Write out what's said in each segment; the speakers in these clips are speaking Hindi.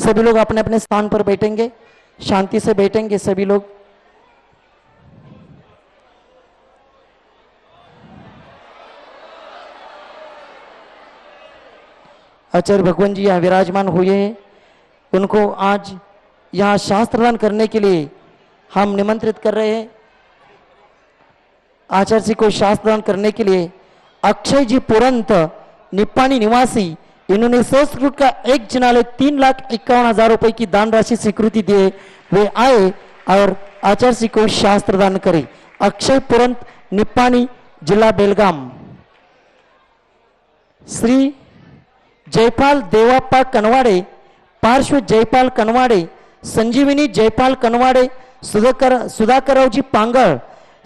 सभी लोग अपने अपने स्थान पर बैठेंगे, शांति से बैठेंगे सभी लोग। आचार्य भगवान जी यहाँ विराजमान हुए हैं, उनको आज यहाँ शास्त्रदान करने के लिए हम निमंत्रित कर रहे हैं। आचार्य जी को शास्त्रदान करने के लिए अक्षय जी पुरंत निप्पानी निवासी, इन्होंने संस्कृत का एक जिनालय 3,51,000 रुपए की दान राशि स्वीकृति दिए, वे आए और आचार्य जी को शास्त्रदान करे। अक्षय पुरंत निप्पानी, जिला बेलगाम। श्री जयपाल देवाप्पा कनवाडे, पार्श्व जयपाल कनवाडे, संजीवनी जयपाल कनवाडे, सुधाकररावजी पांगड़,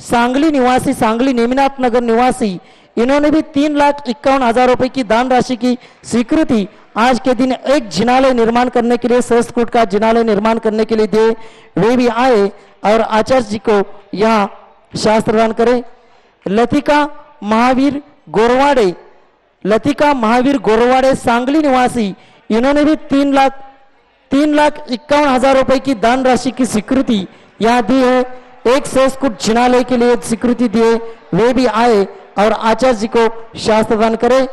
सांगली निवासी, सांगली नेमिनाथ नगर निवासी, इन्होंने भी 3,51,000 रुपए की दान राशि की स्वीकृति आज के दिन एक जिनालय निर्माण करने के लिए, संस्कृत का जिनालय निर्माण करने के लिए दिए, वे भी आए और आचार्य जी को यहाँ शास्त्रदान करें। लतिका महावीर गोरवाड़े, लतिका महावीर गोरवाड़े, सांगली निवासी, इन्होंने भी 3,51,000 रुपए की दान राशि की स्वीकृति यहाँ दी है। एक संस्कृत जिनालय के लिए स्वीकृति दिए, वे भी आए और आचार्य जी को शास्त्रदान करे।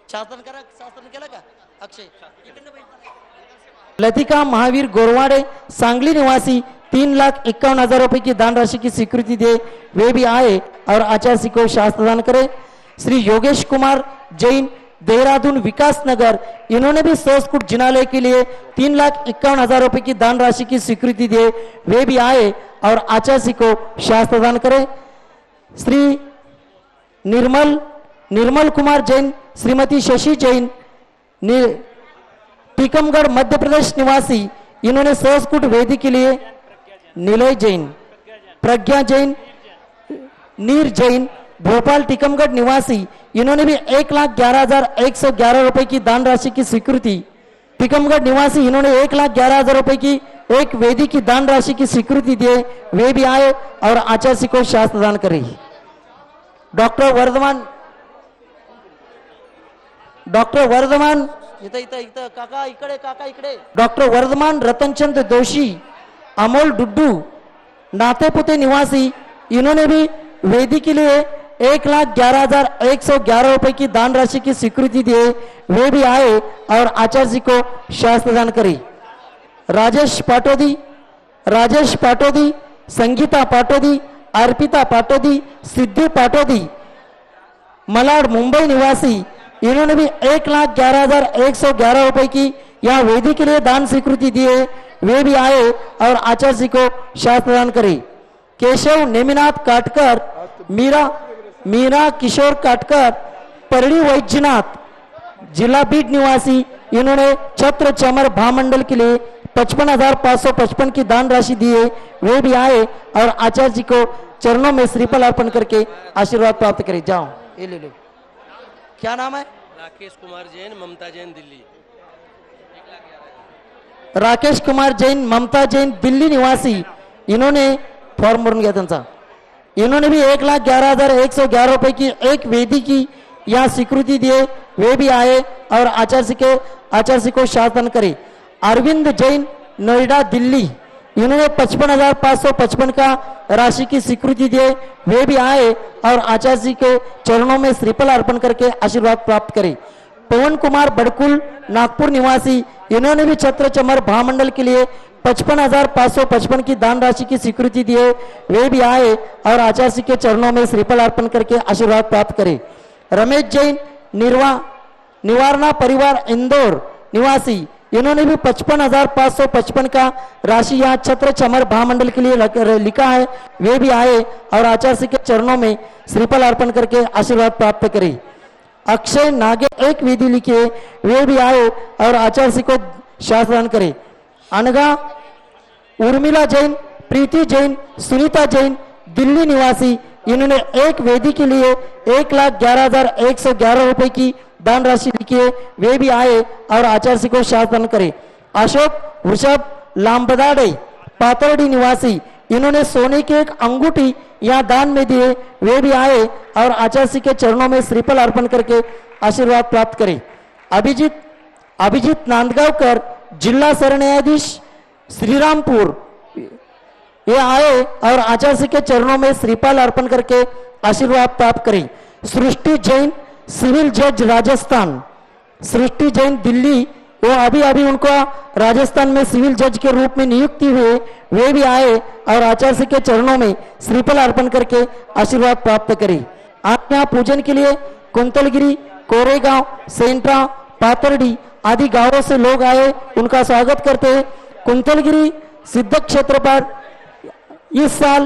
शास्त्रदान करा, शास्त्रदान केला का अक्षय? लतिका महावीर गोरवाड़े, सांगली निवासी, 3,51,000 रुपए की दान राशि की स्वीकृति दे, वे भी आए और आचार्य जी को शास्त्रदान करे। श्री योगेश कुमार जैन, देहरादून विकास नगर, इन्होंने भी संस्कृत जिनालय के लिए 3,51,000 रुपए की दान राशि की स्वीकृति दिए, वे भी आए और आचार्य जी को शास्त्रदान करें। श्री निर्मल कुमार जैन, श्रीमती शशि जैन, टीकमगढ़ मध्य प्रदेश निवासी, इन्होंने संस्कृत वेदी के लिए निलय जैन, प्रज्ञा जैन, नीर जैन, भोपाल टीकमगढ़ निवासी, इन्होंने भी 1,11,111 रुपए की दान राशि की स्वीकृति, टीकमगढ़ निवासी, इन्होंने 1,11,000 रुपए की एक वेदी की दान राशि की स्वीकृति दिए, वे भी आए और आचार्य जी को शास्त्रदान करे। डॉक्टर वर्धमान काका इकडे, डॉक्टर वर्धमान रतनचंद दोषी, अमोल डुड्डू, नातेपुते निवासी, इन्होंने भी वेदी के लिए 1,11,111 रुपए की दान राशि की स्वीकृति दिए, वे भी आए और आचार्य जी को शास्त्रदान करे। राजेश पाटोदी, संगीता पाटोदी, अर्पिता पाटोदी, सिद्धि पाटोदी, मलाड मुंबई निवासी, इन्होंने भी 1,11,111 रुपए की यहाँ वेदी के लिए दान स्वीकृति दिए, वे भी आए और आचार्य जी को शास्त्रदान करे। केशव नेमिनाथ काटकर, मीरा किशोर काटकर, परड़ी वैद्यनाथ, जिला बीड निवासी, इन्होंने छत्र चमर भामंडल के लिए 55,555 की दान राशि दी है, वे भी आए और आचार्य जी को चरणों में श्रीफल अर्पण करके आशीर्वाद प्राप्त करें। जाओ ये ले लो। क्या नाम है? राकेश कुमार जैन, ममता जैन, दिल्ली। राकेश कुमार जैन, ममता जैन, दिल्ली निवासी, इन्होंने फॉर्म भरून गया त्यांचा, इन्होंने भी 1,11,111 रुपए की एक वेदी की यहाँ स्वीकृति दिए, वे भी आए और आचार्य जी को शास्त्रदान करे। अरविंद जैन, नोएडा दिल्ली, इन्होंने 55,555 का राशि की स्वीकृति दिए, वे भी आए और आचार्य जी के चरणों में श्रीफल अर्पण करके आशीर्वाद प्राप्त करे। पवन कुमार बड़कुल, नागपुर निवासी, इन्होंने भी छत्र चमर भामंडल के लिए 55,555 की दान राशि की स्वीकृति दिए, वे भी आए और आचार्य जी के चरणों में श्रीफल अर्पण करके आशीर्वाद प्राप्त करे। रमेश जैन, निवारणा परिवार, इंदौर निवासी, इन्होंने भी 55,555 का राशि यहाँ छत्र चमर भामंडल के लिए लिखा है, वे भी आए और आचार्य जी के चरणों में श्रीफल अर्पण करके आशीर्वाद प्राप्त करे। अक्षय नागे एक विधि लिखे, वे भी आए और आचार्य जी को शास्त्रदान करे। अनगा उर्मिला जैन, प्रीति जैन, सुनीता जैन, दिल्ली निवासी, इन्होंने एक वेदी के लिए 1,11,111 रुपए की दान राशि लिखी है, वे भी आए और आचार्य जी को शास्त्रदान करे। अशोक वृषभ लांबदाड़े, पातरडी निवासी, इन्होंने सोने की एक अंगूठी यहाँ दान में दिए, वे भी आए और आचार्य जी के चरणों में श्रीफल अर्पण करके आशीर्वाद प्राप्त करे। अभिजीत नांदगांवकर, जिला सरन्यायाधीश श्रीरामपुर ये आए और आचार्य जी के चरणों में श्रीफल अर्पण करके आशीर्वाद प्राप्त करें। सृष्टि जैन सिविल जज राजस्थान, सृष्टि जैन दिल्ली, वो अभी अभी उनका राजस्थान में सिविल जज के रूप में नियुक्ति हुए, वे भी आए और आचार्य जी के चरणों में श्रीफल अर्पण करके आशीर्वाद प्राप्त करें। आप यहाँ पूजन के लिए कुंतलगिरी, कोरेगांव, सेंट्रा, पाथरडी आदि गांवों से लोग आए, उनका स्वागत करते हैं। कुंतलगिरी सिद्ध क्षेत्र पर इस साल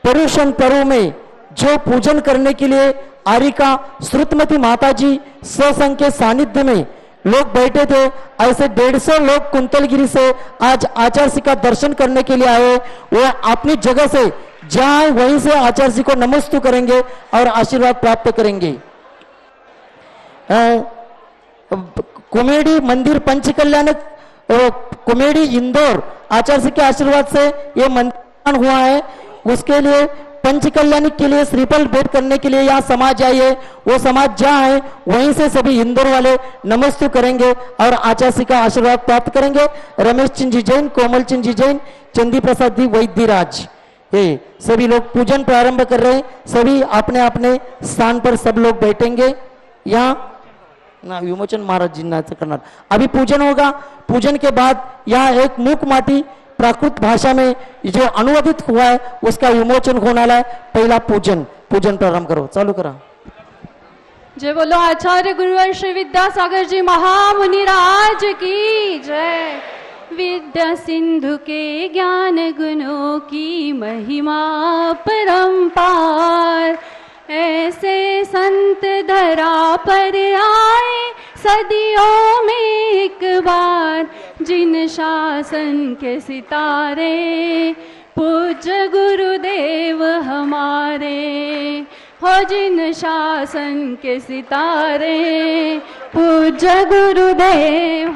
पर्युषण पर्व में जो पूजन करने के लिए आरिका श्रुतमती माता जी सत्संग के सानिध्य में लोग बैठे थे, ऐसे 150 लोग कुंतलगिरी से आज आचार्य जी का दर्शन करने के लिए आए। वो अपनी जगह से जहां वहीं से आचार्य जी को नमस्ते करेंगे और आशीर्वाद प्राप्त करेंगे। कॉमेडी मंदिर पंचकल्याण कॉमेडी इंदौर आचार्य जी के आशीर्वाद से ये मंदिर हुआ है, उसके लिए पंचकल्याणी के लिए श्रीफल भेंट करने के लिए यहाँ समाज आई है। वो समाज जहाँ है वहीं से सभी इंदौर वाले नमस्ते करेंगे और आचार्य जी का आशीर्वाद प्राप्त करेंगे। रमेश चंद जी जैन, कोमल चंद जी जैन, चंदी प्रसाद जी वैद्यराज, ये सभी लोग पूजन प्रारंभ कर रहे हैं। सभी अपने अपने स्थान पर सब लोग बैठेंगे। यहाँ ना विमोचन महाराज जी ना करना, अभी पूजन होगा। पूजन के बाद यहाँ एक मूक माटी प्राकृत भाषा में जो अनुवादित हुआ है उसका विमोचन होने वाला है। पहला पूजन प्रारंभ करो, चालू करा। जय बोलो आचार्य गुरुवर श्री विद्यासागर जी महामुनि राज की जय। विद्या सिंधु के ज्ञान गुणों की महिमा परंपार, ऐसे संत धरा पर आए सदियों में एक बार, जिन शासन के सितारे पूज्य गुरुदेव हमारे, हो जिन शासन के सितारे पूज्य गुरुदेव।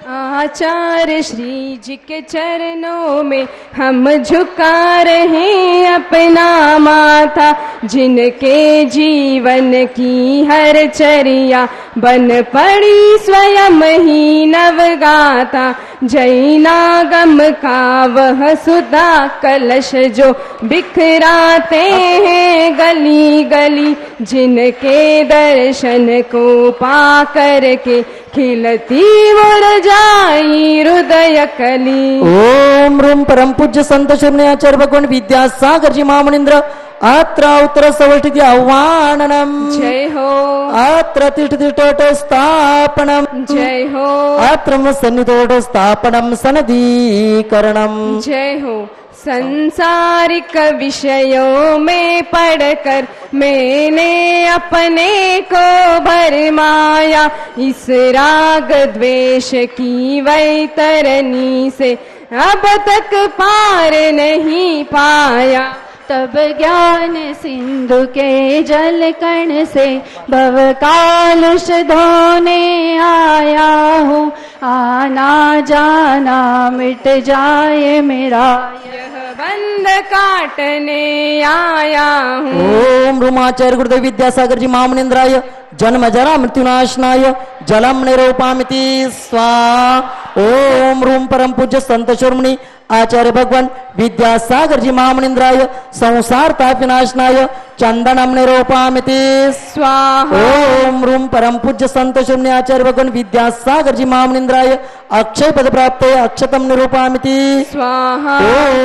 आचार्य श्री जी के चरणों में हम झुका रहे अपना माथा, जिनके जीवन की हर चर्या बन पड़ी स्वयं ही नवगाथा। जैनागम का वह सुधा कलश जो बिखराते हैं गली गली, जिनके दर्शन को पा करके खिलती मुरझाई हृदय कली। ओम रूम परम पूज्य संत शून्य आचार्य भगवान विद्यासागर जी महामुनींद्र अत्र उत्तर सवष्टिति आह्वाननम जय हो। अत्र तिष्ठतिष्ठोट स्थापनम जय हो। अत्र सन्निधोट स्थापनम सनदीकरणम जय हो। संसारिक विषयों में पढ़कर मैंने अपने को भरमाया, इस राग द्वेष की वैतरणी से अब तक पार नहीं पाया। तब ज्ञान सिंधु के जल कण से भव कालुष धोने आया हूँ, आना जाना मिट जाए मेरा यह बंध काटने आया हूँ। ओम रूमाचार्य गुरुदेव विद्यासागर जी महामुनींद्राय जन्म जरा मृत्युनाशनाय जलम निरूपामिति स्वाहा। ओम रूम परम पूज्य संत शिरोमणि आचार्य भगवान विद्यासागर जी महामुनींद्राय संसार ताप विनाशनाय चंदनम निरूपामिति स्वाहा। ओम रूम परम पूज्य संत शिरोमणि आचार्य भगवान विद्यासागर जी महामुनींद्राय अक्षय पद प्राप्त अक्षतम निरूपामिति स्वाहा।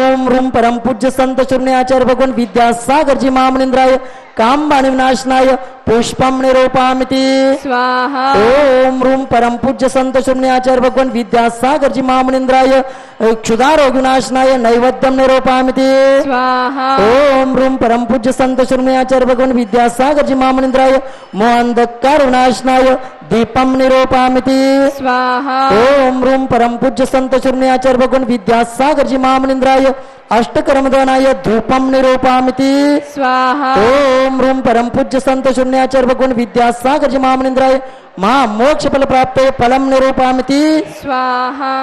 ओम रूम परम पूज्य संत शिरोमणि आचार्य भगवान विद्यासागर जी महामुनींद्राय कामबाण विनाशनाय पुष्पम निरूपामिति स्वाहा। ओम रूम परम पूज्य संत शिरोमणि आचार्य भगवान विद्यासागर जी महामुनींद्राय क्षुधारोग विनाशनाय नैवेद्यम निरूपामिति स्वाहा। ओम रूम परम पूज्य संत शिरोमणि आचार्य भगवान विद्यासागर जी महामुनींद्राय मोहांधकार विनाशनाय दीपम निरूपामिति स्वाहा। ओम रूम परम पूज्य संत शिरोमणि आचार्य भगवान विद्यासागर जी महामुनींद्राय अष्टकर्मदानाय धूपम निरूपामिति स्वाहा। ओम रूम परम पूज्य संत शिरोमणि आचार्य भगवान विद्यासागर जी महामुनींद्राय महा मोक्ष फल प्राप्त फलम निरूपामिति स्वाहा।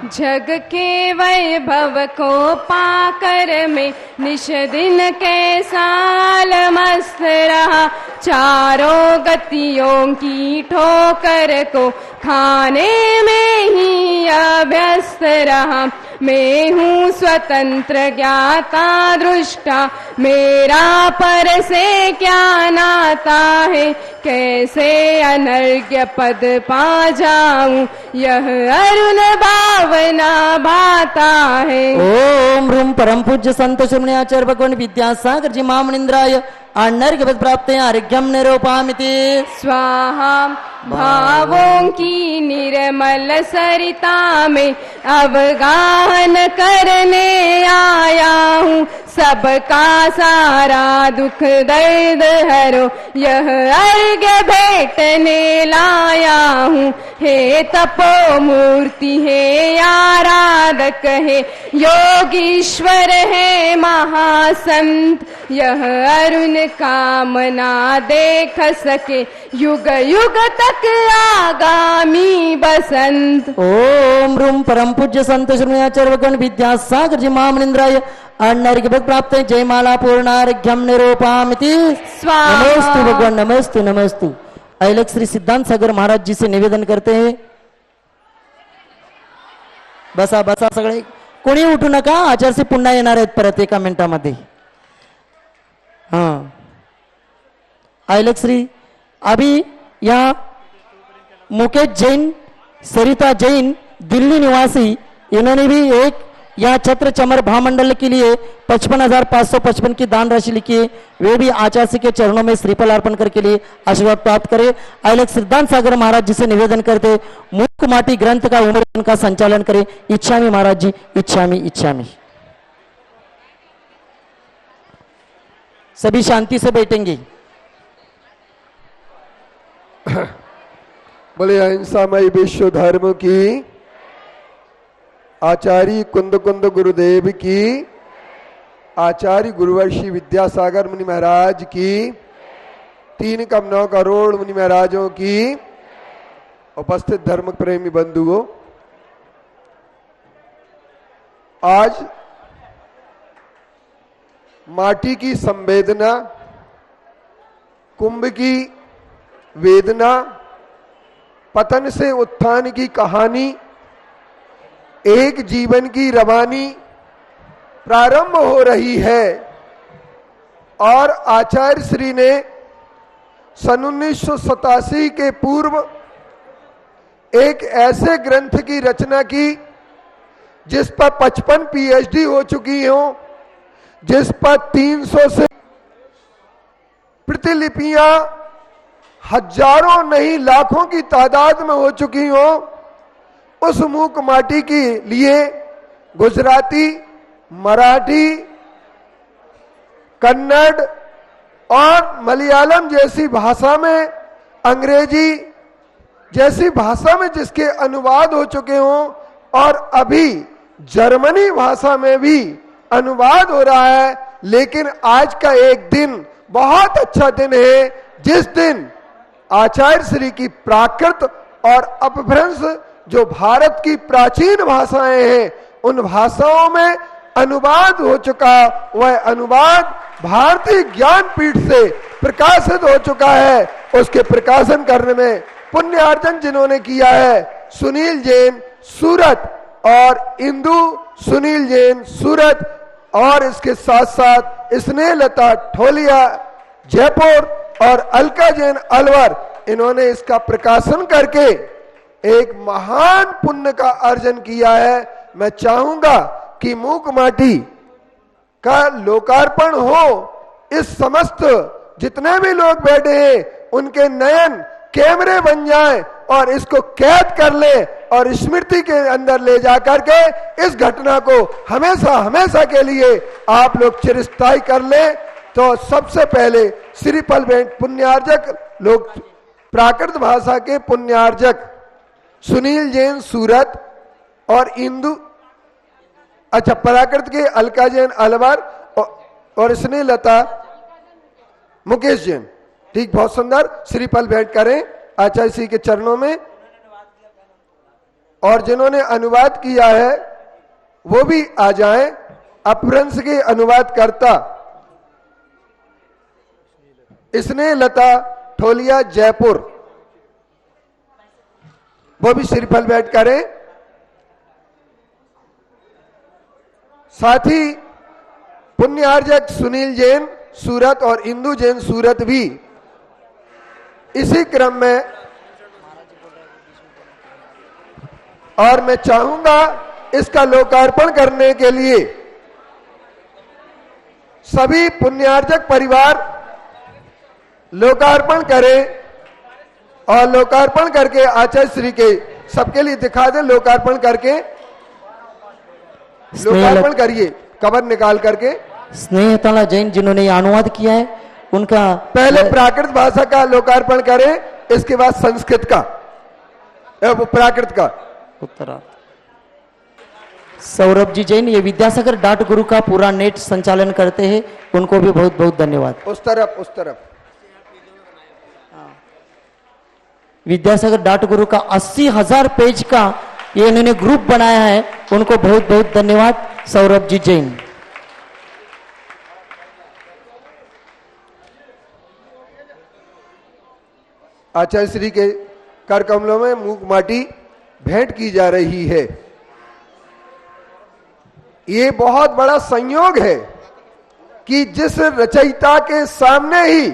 जग के वैभव को पाकर में निश दिन के साल मस्त रहा, चारों गतियों की ठोकर को खाने में ही अभ्यस्त रहा। मैं हूँ स्वतंत्र ज्ञाता दृष्टा, मेरा पर से क्या नाता है, कैसे अनर्घ्य पद पा जाऊं, यह अरुण भावना भाता है। ओम रूम परम पूज्य संत श्रमणे आचार्य भगवान विद्यासागर जी महामनिंद्राय अनर्घ्य पद प्राप्त अर्घ्यम निरूपामिति स्वाहा। भावों की निर्मल सरिता में अवगाहन करने आया हूँ, सबका सारा दुख दर्द हरो, यह अर्घ्य भेटने लाया हूँ। हे तपो मूर्ति है आराधक है, योगीश्वर है महासंत, यह अरुण कामना देख सके, युग युग तक आगामी बसंत। ओम रूम परम पूज्य संत श्रमणे आचार्य भगवान विद्यासागर जी महामनिंद्राय अनर्घ्य पद प्राप्त जयमाला पूर्णार्घ्यम निरूपामिति स्वाहा। नमस्तु भगवान, नमस्तु नमस्तु। ऐलक श्री सिद्धांत सागर महाराज जी से निवेदन करते हैं, बसा बसा सगळे, कोणी उठू नका, आचार्य पुन्हा येणार आहेत परत एका मिनिटामध्ये। हा ऐलक श्री अभी यहाँ मुकेश जैन, सरिता जैन दिल्ली निवासी, इन्होंने भी एक यहाँ छत्र चमर भामंडल के लिए 55,555 की दान राशि लिखी है, वे भी आचार्य के चरणों में श्रीफल अर्पण करके लिए आशीर्वाद प्राप्त करे। आइलक सिद्धांत सागर महाराज जी से निवेदन करते, मूक माटी ग्रंथ का उमरन का संचालन करे। इच्छामी महाराज जी, इच्छामी इच्छामी। सभी शांति से बैठेंगे। बोले अहिंसामय विश्व धर्म की, आचार्य कुंद कुंद गुरुदेव की, आचार्य गुरुवर्षी विद्यासागर मुनि महाराज की, 3 करोड़ मुनि महाराजों की, उपस्थित धर्म प्रेमी बंधुओं, आज माटी की संवेदना, कुंभ की वेदना, पतन से उत्थान की कहानी, एक जीवन की रवानी प्रारंभ हो रही है। और आचार्य श्री ने सन 1987 के पूर्व एक ऐसे ग्रंथ की रचना की जिस पर 55 पीएचडी हो चुकी हो, जिस पर 300 से प्रतिलिपियां हजारों नहीं लाखों की तादाद में हो चुकी हो। उस मूक माटी के लिए गुजराती, मराठी, कन्नड़ और मलयालम जैसी भाषा में, अंग्रेजी जैसी भाषा में जिसके अनुवाद हो चुके हों, और अभी जर्मनी भाषा में भी अनुवाद हो रहा है। लेकिन आज का एक दिन बहुत अच्छा दिन है, जिस दिन आचार्य श्री की प्राकृत और अपभ्रंश जो भारत की प्राचीन भाषाएं हैं, उन भाषाओं में अनुवाद हो चुका। वह अनुवाद भारतीय ज्ञानपीठ से प्रकाशित हो चुका है। उसके प्रकाशन करने में पुण्यार्जन जिन्होंने किया है, सुनील जैन सूरत और इंदु सुनील जैन सूरत, और इसके साथ साथ स्नेहलता ठोलिया जयपुर और अलका जैन अलवर, इन्होंने इसका प्रकाशन करके एक महान पुण्य का अर्जन किया है। मैं चाहूंगा कि मूक माटी का लोकार्पण हो, इस समस्त जितने भी लोग बैठे हैं उनके नयन कैमरे बन जाएं और इसको कैद कर ले और स्मृति के अंदर ले जाकर के इस घटना को हमेशा हमेशा के लिए आप लोग चिरस्थायी कर ले। तो सबसे पहले श्रीफल भेंट पुण्यार्जक लोग, प्राकृत भाषा के पुण्यार्जक सुनील जैन सूरत और इंदु, अच्छा प्राकृत के अलका जैन अलवर और स्नेहलता मुकेश जैन, ठीक, बहुत सुंदर। श्रीफल भेंट करें आचार्य श्री के चरणों में। और जिन्होंने अनुवाद किया है वो भी आ जाएं। अपभ्रंश के अनुवाद करता स्नेहलता ठोलिया जयपुर, वो भी श्रीफल भेंट करें। साथ ही पुण्यार्जक सुनील जैन सूरत और इंदु जैन सूरत भी इसी क्रम में, और मैं चाहूंगा इसका लोकार्पण करने के लिए सभी पुण्यार्जक परिवार लोकार्पण करें और लोकार्पण करके आचार्य श्री के सबके लिए दिखा दें। लोकार्पण करके लोकार्पण करिए कवर निकाल करके। स्नेहतला जैन जिन्होंने ये अनुवाद किया है उनका पहले प्राकृत भाषा का लोकार्पण करें, इसके बाद संस्कृत का, वो प्राकृत का। उत्तरार्ध सौरभ जी जैन ये विद्यासागर डाट गुरु का पूरा नेट संचालन करते हैं, उनको भी बहुत बहुत धन्यवाद। उस तरफ विद्यासागर डाट गुरु का 80,000 पेज का ये इन्होंने ग्रुप बनाया है, उनको बहुत बहुत धन्यवाद सौरभ जी जैन। आचार्य श्री के कर कमलों में मूक माटी भेंट की जा रही है। ये बहुत बड़ा संयोग है कि जिस रचयिता के सामने ही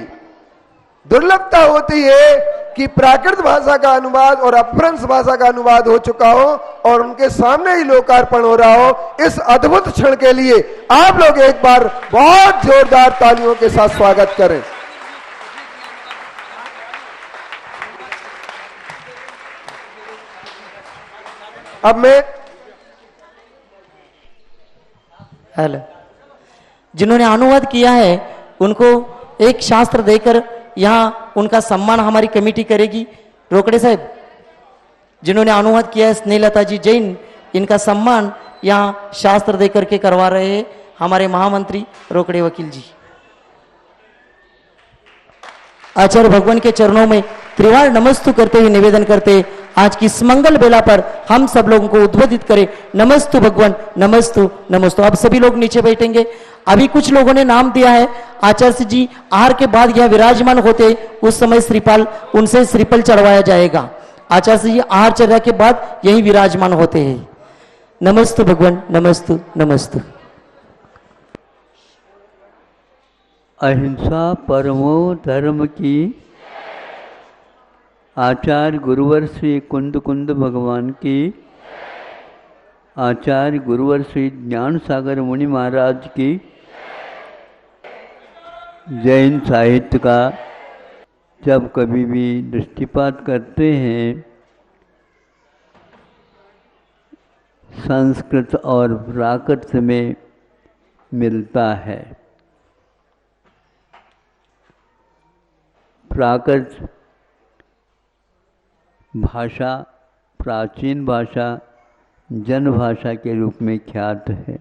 दुर्लभता होती है कि प्राकृत भाषा का अनुवाद और अपभ्रंश भाषा का अनुवाद हो चुका हो और उनके सामने ही लोकार्पण हो रहा हो, इस अद्भुत क्षण के लिए आप लोग एक बार बहुत जोरदार तालियों के साथ स्वागत करें। अब मैं हेलो जिन्होंने अनुवाद किया है उनको एक शास्त्र देकर यहाँ उनका सम्मान हमारी कमेटी करेगी। रोकड़े साहब जिन्होंने अनुवाद किया है स्नेहलता जी जैन, इनका सम्मान यहाँ शास्त्र देकर के करवा रहे हैं हमारे महामंत्री रोकड़े वकील जी। आचार्य भगवान के चरणों में त्रिवार नमस्तु करते हुए निवेदन करते आज की इस मंगल बेला पर हम सब लोगों को उद्बोधित करें। नमस्तु भगवान, नमस्तु नमस्तु। अब सभी लोग नीचे बैठेंगे। अभी कुछ लोगों ने नाम दिया है आचार्य जी आहार के बाद यह विराजमान होते, उस समय श्रीपाल उनसे श्रीफल चढ़वाया जाएगा। आचार्य जी आहार चर्या के बाद यही विराजमान होते हैं। नमस्तु भगवान, नमस्तु नमस्तु। अहिंसा परमो धर्म की आचार्य गुरुवर श्री कुंद कुंद भगवान की, आचार्य गुरुवर श्री ज्ञान सागर मुनि महाराज की, जैन साहित्य का जब कभी भी दृष्टिपात करते हैं संस्कृत और प्राकृत में मिलता है। प्राकृत भाषा प्राचीन भाषा जन भाषा के रूप में ख्यात है।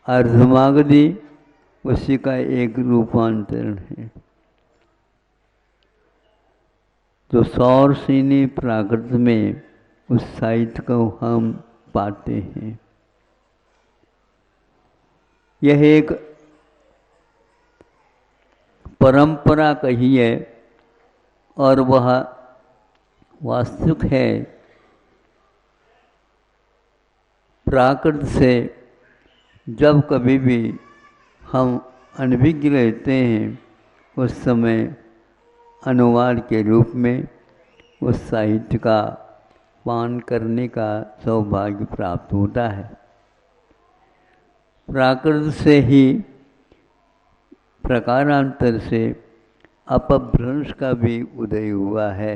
अर्धमागधी उसी का एक रूपांतरण है। तो सौरसेनी प्राकृत में उस साहित्य को हम पाते हैं। यह एक परंपरा कही है और वह वास्तविक है। प्राकृत से जब कभी भी हम अनभिज्ञ रहते हैं उस समय अनुवाद के रूप में उस साहित्य का पान करने का सौभाग्य प्राप्त होता है। प्राकृत से ही प्रकारांतर से अपभ्रंश का भी उदय हुआ है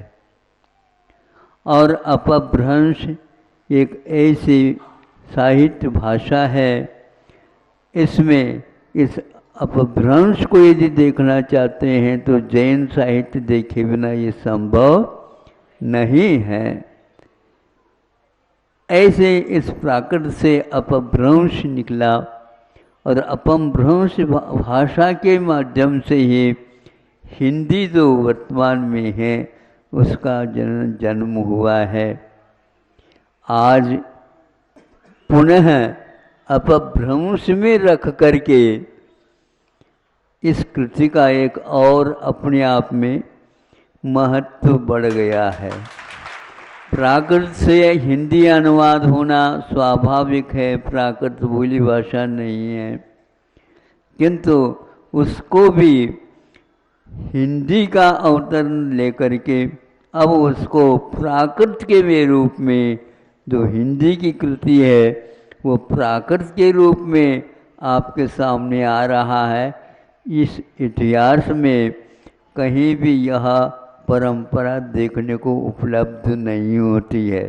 और अपभ्रंश एक ऐसी साहित्य भाषा है, इसमें इस अपभ्रंश को यदि देखना चाहते हैं तो जैन साहित्य देखे बिना ये संभव नहीं है। ऐसे इस प्राकृत से अपभ्रंश निकला और अपभ्रंश भाषा के माध्यम से ही हिंदी जो वर्तमान में है उसका जन्म हुआ है। आज पुनः अपभ्रंश में रख करके इस कृति का एक और अपने आप में महत्व बढ़ गया है। प्राकृत से हिंदी अनुवाद होना स्वाभाविक है, प्राकृत बोली भाषा नहीं है, किंतु उसको भी हिंदी का अवतरण लेकर के अब उसको प्राकृत के वे रूप में, जो हिंदी की कृति है वो प्राकृत के रूप में आपके सामने आ रहा है। इस इतिहास में कहीं भी यह परंपरा देखने को उपलब्ध नहीं होती है।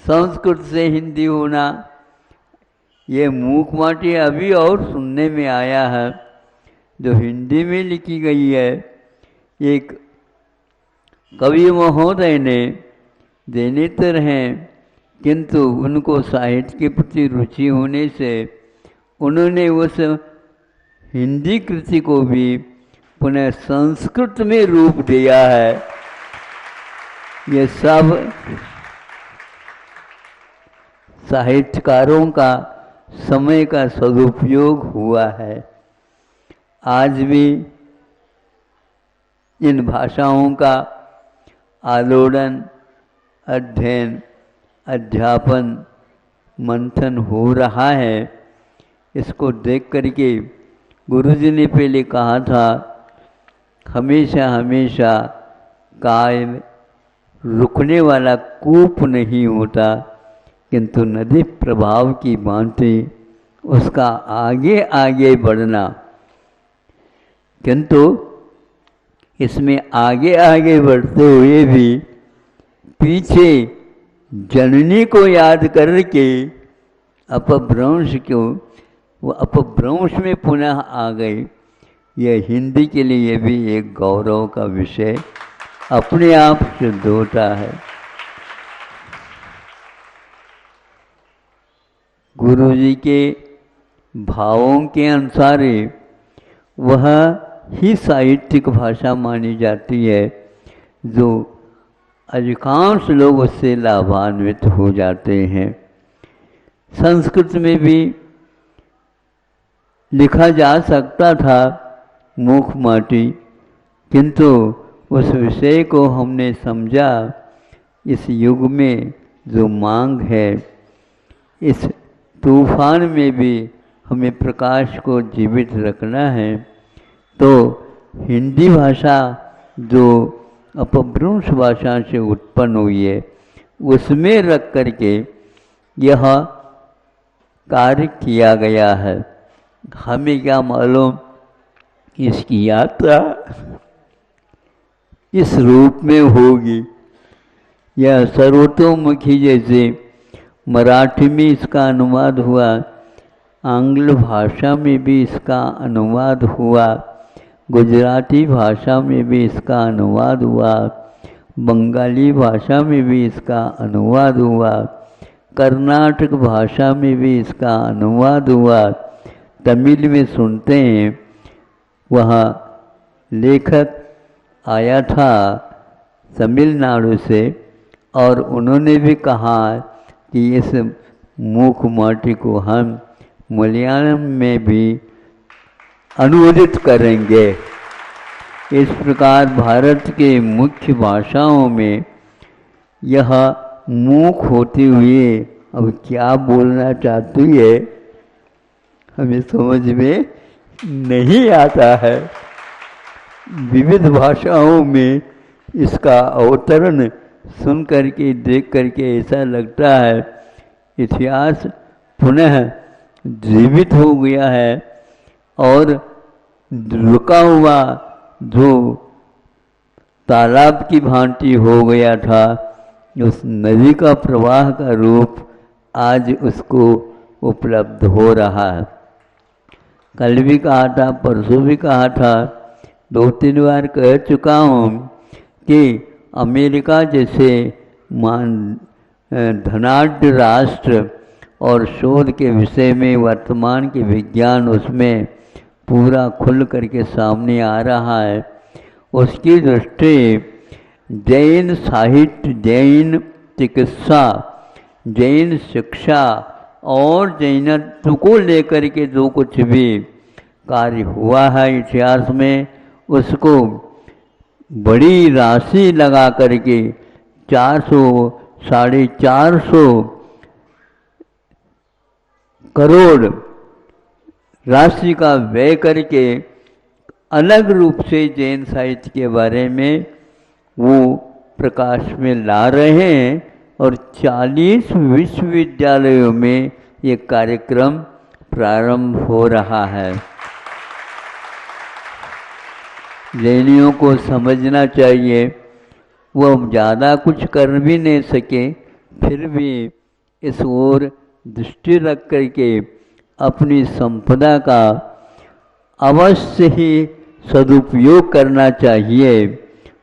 संस्कृत से हिंदी होना, ये मूक माटी अभी और सुनने में आया है, जो हिंदी में लिखी गई है। एक कवि महोदय ने देने तो हैं, किंतु उनको साहित्य के प्रति रुचि होने से उन्होंने उस हिंदी कृति को भी पुनः संस्कृत में रूप दिया है। ये सब साहित्यकारों का समय का सदुपयोग हुआ है। आज भी इन भाषाओं का आलोड़न, अध्ययन, अध्यापन, मंथन हो रहा है। इसको देख करके गुरुजी ने पहले कहा था, हमेशा हमेशा कायम रुकने वाला कूप नहीं होता, किंतु नदी प्रभाव की भांति उसका आगे आगे बढ़ना। किंतु इसमें आगे आगे बढ़ते हुए भी पीछे जननी को याद करके अपभ्रंश को, वो अपभ्रंश में पुनः आ गई। यह हिंदी के लिए भी एक गौरव का विषय अपने आप सिद्ध होता है। गुरुजी के भावों के अनुसार वह ही साहित्यिक भाषा मानी जाती है, जो अधिकांश लोग उससे लाभान्वित हो जाते हैं। संस्कृत में भी लिखा जा सकता था मूक माटी, किंतु उस विषय को हमने समझा इस युग में जो मांग है, इस तूफान में भी हमें प्रकाश को जीवित रखना है, तो हिंदी भाषा जो अपभ्रंश भाषा से उत्पन्न हुई है उसमें रख करके यह कार्य किया गया है। हमें क्या मालूम इसकी यात्रा इस रूप में होगी। यह सर्वतोमुखी, जैसे मराठी में इसका अनुवाद हुआ, आंग्ल भाषा में भी इसका अनुवाद हुआ, गुजराती भाषा में भी इसका अनुवाद हुआ, बंगाली भाषा में भी इसका अनुवाद हुआ, कर्नाटक भाषा में भी इसका अनुवाद हुआ। तमिल में सुनते हैं, वहाँ लेखक आया था तमिलनाडु से और उन्होंने भी कहा कि इस मूक माटी को हम मलयालम में भी अनुवादित करेंगे। इस प्रकार भारत के मुख्य भाषाओं में यह मूक होते हुए अब क्या बोलना चाहती है हमें समझ में नहीं आता है। विविध भाषाओं में इसका अवतरण सुन करके, देख करके ऐसा लगता है इतिहास पुनः जीवित हो गया है और रुका हुआ जो तालाब की भांति हो गया था, उस नदी का प्रवाह का रूप आज उसको उपलब्ध हो रहा है। कल भी कहा था, परसों भी कहा था, 2-3 बार कह चुका हूँ कि अमेरिका जैसे धनाढ्य राष्ट्र और शोध के विषय में वर्तमान के विज्ञान उसमें पूरा खुल करके सामने आ रहा है। उसकी दृष्टि जैन साहित्य, जैन चिकित्सा, जैन शिक्षा और जैनत्व को लेकर के जो कुछ भी कार्य हुआ है इतिहास में, उसको बड़ी राशि लगा करके 400 450 करोड़ राशि का व्यय करके अलग रूप से जैन साहित्य के बारे में वो प्रकाश में ला रहे हैं और 40 विश्वविद्यालयों में ये कार्यक्रम प्रारंभ हो रहा है। जैनियों को समझना चाहिए वो ज़्यादा कुछ कर भी नहीं सके, फिर भी इस ओर दृष्टि रख करके अपनी संपदा का अवश्य ही सदुपयोग करना चाहिए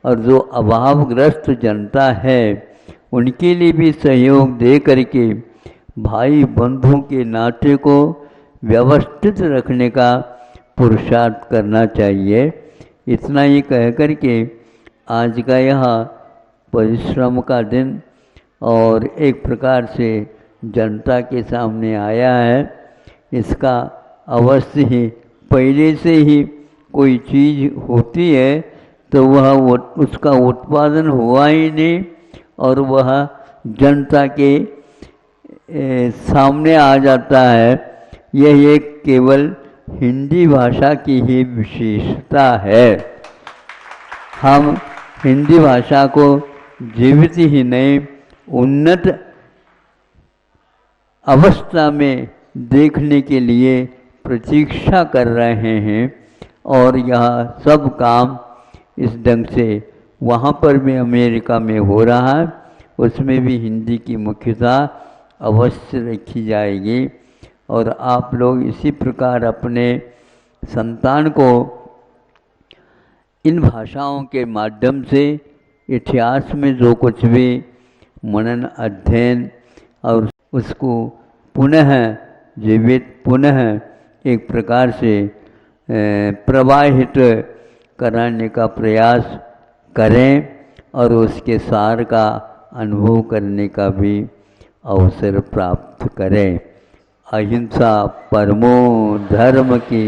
और जो अभावग्रस्त जनता है उनके लिए भी सहयोग दे करके भाई बंधुओं के नाते को व्यवस्थित रखने का पुरुषार्थ करना चाहिए। इतना ही कह कर के आज का यह परिश्रम का दिन और एक प्रकार से जनता के सामने आया है, इसका अवश्य ही पहले से ही कोई चीज़ होती है तो वह उसका उत्पादन हुआ ही नहीं और वह जनता के सामने आ जाता है। यह एक केवल हिंदी भाषा की ही विशेषता है। हम हिंदी भाषा को जीवित ही नहीं उन्नत अवस्था में देखने के लिए प्रतीक्षा कर रहे हैं और यह सब काम इस ढंग से वहाँ पर भी अमेरिका में हो रहा है, उसमें भी हिंदी की मुख्यता अवश्य रखी जाएगी और आप लोग इसी प्रकार अपने संतान को इन भाषाओं के माध्यम से इतिहास में जो कुछ भी मनन अध्ययन और उसको पुनः जीवित पुनः एक प्रकार से प्रवाहित कराने का प्रयास करें और उसके सार का अनुभव करने का भी अवसर प्राप्त करें। अहिंसा परमो धर्म की।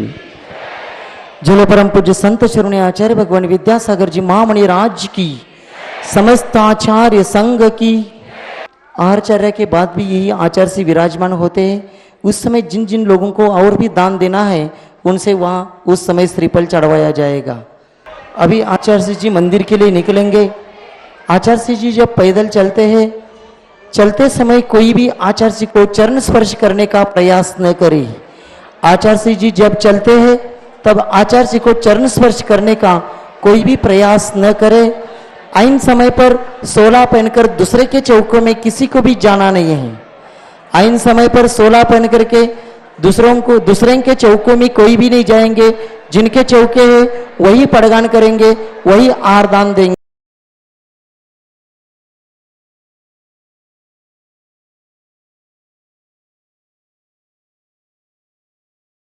जिले परम पूज्य संत श्रोणी आचार्य भगवान विद्यासागर जी महामणि राज की, समस्त आचार्य संघ की। आचार्य के बाद भी यही आचार्य से विराजमान होते हैं। उस समय जिन जिन लोगों को और भी दान देना है उनसे वहाँ उस समय श्रीफल चढ़वाया जाएगा। अभी आचार्य जी मंदिर के लिए निकलेंगे। आचार्य जी जब पैदल चलते हैं, चलते समय कोई भी आचार्य जी को चरण स्पर्श करने का प्रयास न करे। आचार्य जी जब चलते हैं तब आचार्य जी को चरण स्पर्श करने का कोई भी प्रयास न करे। आइन समय पर सोला पहनकर दूसरे के चौकों में किसी को भी जाना नहीं है। आइन समय पर सोला पहन करके दूसरे के चौकों में कोई भी नहीं जाएंगे। जिनके चौके हैं वही पड़गान करेंगे, वही आहार दान देंगे।